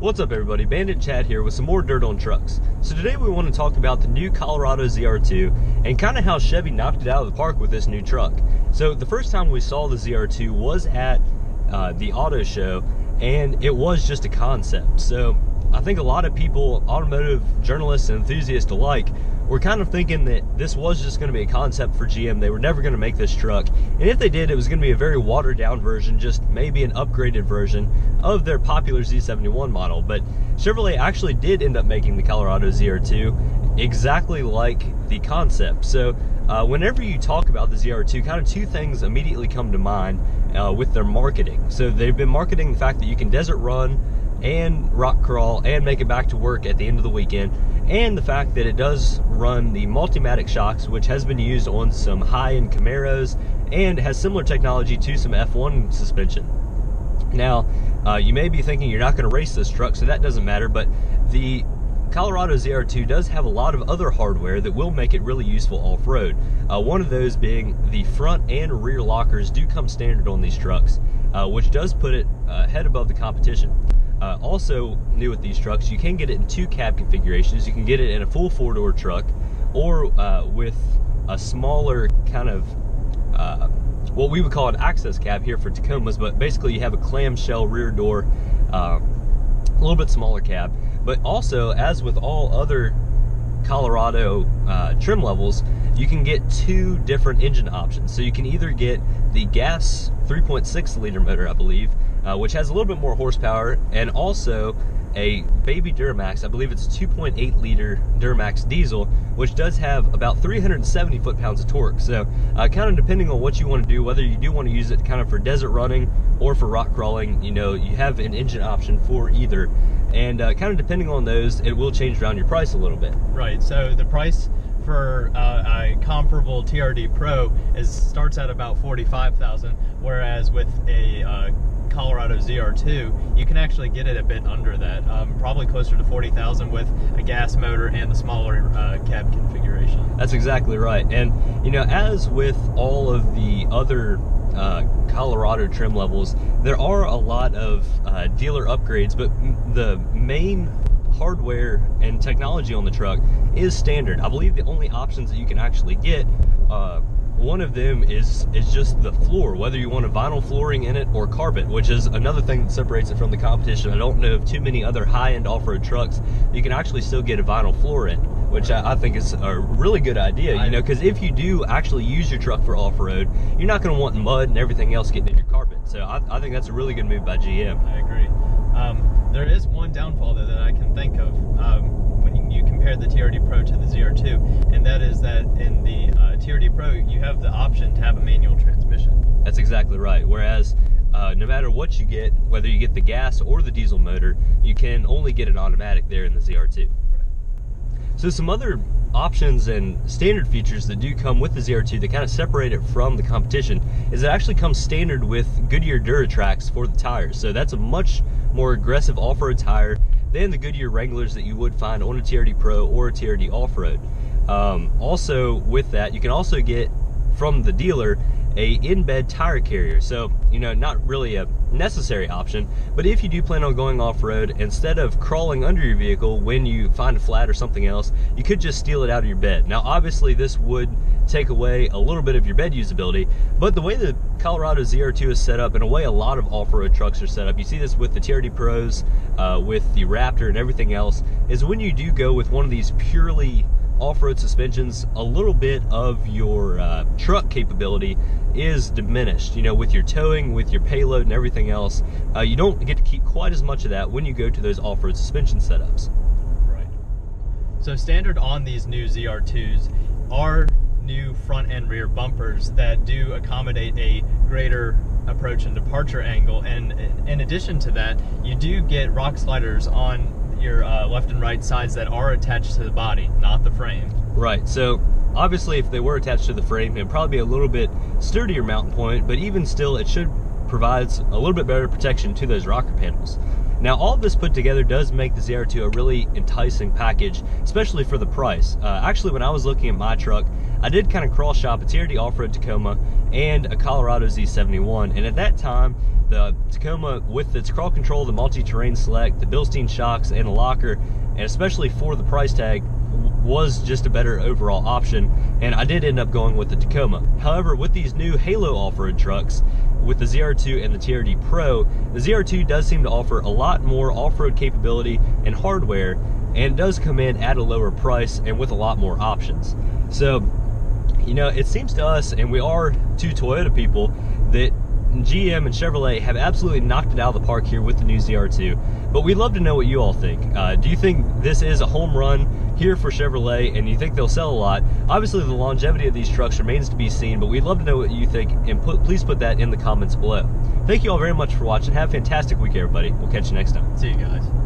What's up everybody, Bandit Chad here with some more dirt on trucks. So today we want to talk about the new Colorado ZR2 and kind of how Chevy knocked it out of the park with this new truck. So the first time we saw the ZR2 was at the auto show, and it was just a concept. So I think a lot of people, automotive journalists and enthusiasts alike, were kind of thinking that this was just going to be a concept for GM. They were never going to make this truck, and if they did, it was going to be a very watered down version, just maybe an upgraded version of their popular Z71 model. But Chevrolet actually did end up making the Colorado ZR2 exactly like the concept. So whenever you talk about the ZR2, kind of two things immediately come to mind with their marketing. So they've been marketing the fact that you can desert run and rock crawl and make it back to work at the end of the weekend, and the fact that it does run the Multimatic shocks, which has been used on some high-end Camaros and has similar technology to some F1 suspension. Now, you may be thinking you're not going to race this truck, so that doesn't matter, but the Colorado ZR2 does have a lot of other hardware that will make it really useful off-road. One of those being the front and rear lockers do come standard on these trucks, which does put it head above the competition. Also new with these trucks, you can get it in two cab configurations. You can get it in a full four-door truck, or with a smaller kind of what we would call an access cab here for Tacomas, but basically you have a clamshell rear door, a little bit smaller cab. But also, as with all other Colorado trim levels, you can get two different engine options. So you can either get the gas 3.6 liter motor, I believe, which has a little bit more horsepower, and also a baby Duramax, I believe it's 2.8 liter Duramax diesel, which does have about 370 foot-pounds of torque. So kind of depending on what you want to do, whether you do want to use it kind of for desert running or for rock crawling, you know, you have an engine option for either. And kind of depending on those, it will change around your price a little bit. Right, so the price for a comparable TRD Pro starts at about $45,000, whereas with a Colorado ZR2, you can actually get it a bit under that, probably closer to $40,000 with a gas motor and the smaller cab configuration. That's exactly right. And you know, as with all of the other Colorado trim levels, there are a lot of dealer upgrades, but the main hardware and technology on the truck is standard. I believe the only options that you can actually get, one of them is just the floor, whether you want a vinyl flooring in it or carpet, which is another thing that separates it from the competition. I don't know of too many other high-end off-road trucks you can actually still get a vinyl floor in, which I think is a really good idea, you know, because if you do actually use your truck for off-road, you're not going to want mud and everything else getting in your carpet. So I think that's a really good move by GM. I agree. There is one downfall though that I can think of when you compare the TRD Pro to the ZR2, and that is that in the TRD Pro you have the option to have a manual transmission. That's exactly right. Whereas no matter what you get, whether you get the gas or the diesel motor, you can only get an automatic there in the ZR2. Right. So some other options and standard features that do come with the ZR2 that kind of separate it from the competition is it actually comes standard with Goodyear Duratrax for the tires. So that's a much more aggressive off-road tire than the Goodyear Wranglers that you would find on a TRD Pro or a TRD Off-Road. Also with that, you can also get from the dealer a in-bed tire carrier. So, you know, not really a necessary option, but if you do plan on going off-road, instead of crawling under your vehicle when you find a flat or something else, you could just steal it out of your bed. Now, obviously, this would take away a little bit of your bed usability, but the way the Colorado ZR2 is set up, in a way a lot of off-road trucks are set up, you see this with the TRD Pros, with the Raptor and everything else, is when you do go with one of these purely off-road suspensions, a little bit of your truck capability is diminished. You know, with your towing, with your payload and everything else, you don't get to keep quite as much of that when you go to those off-road suspension setups. Right. So standard on these new ZR2s are new front and rear bumpers that do accommodate a greater approach and departure angle, and in addition to that, you do get rock sliders on your left and right sides that are attached to the body, not the frame. Right, so obviously if they were attached to the frame, it'd probably be a little bit sturdier mounting point, but even still it should provide a little bit better protection to those rocker panels. Now, all of this put together does make the ZR2 a really enticing package, especially for the price. Actually, when I was looking at my truck, I did kind of cross shop a TRD off-road Tacoma and a Colorado Z71, and at that time the Tacoma, with its crawl control, the multi-terrain select, the Bilstein shocks, and a locker, and especially for the price tag, was just a better overall option, and I did end up going with the Tacoma. However, with these new Halo off-road trucks, with the ZR2 and the TRD Pro, the ZR2 does seem to offer a lot more off-road capability and hardware, and does come in at a lower price and with a lot more options. So, you know, it seems to us, and we are two Toyota people, that GM and Chevrolet have absolutely knocked it out of the park here with the new ZR2, but we'd love to know what you all think. Do you think this is a home run here for Chevrolet, and you think they'll sell a lot? Obviously, the longevity of these trucks remains to be seen, but we'd love to know what you think, and please put that in the comments below. Thank you all very much for watching. Have a fantastic week, everybody. We'll catch you next time. See you guys.